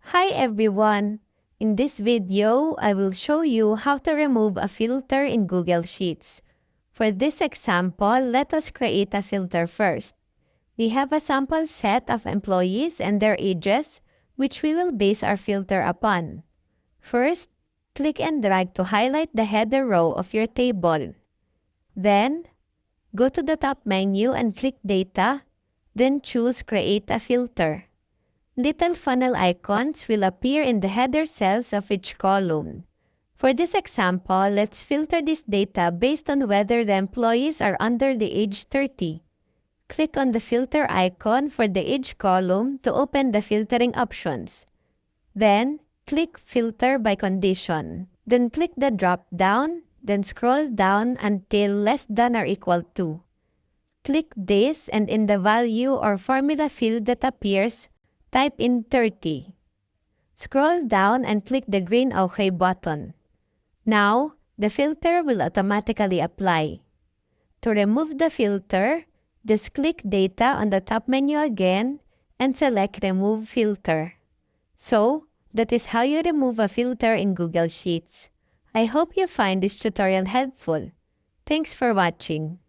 Hi everyone! In this video, I will show you how to remove a filter in Google Sheets. For this example, let us create a filter first. We have a sample set of employees and their ages, which we will base our filter upon. First, click and drag to highlight the header row of your table. Then, go to the top menu and click Data, then choose Create a Filter. Little funnel icons will appear in the header cells of each column. For this example, let's filter this data based on whether the employees are under the age 30. Click on the filter icon for the age column to open the filtering options. Then, click Filter by Condition. Then click the drop-down, then scroll down until less than or equal to. Click this and in the value or formula field that appears, type in 30. Scroll down and click the green OK button. Now, the filter will automatically apply. To remove the filter, just click Data on the top menu again and select Remove Filter. So, that is how you remove a filter in Google Sheets. I hope you find this tutorial helpful. Thanks for watching.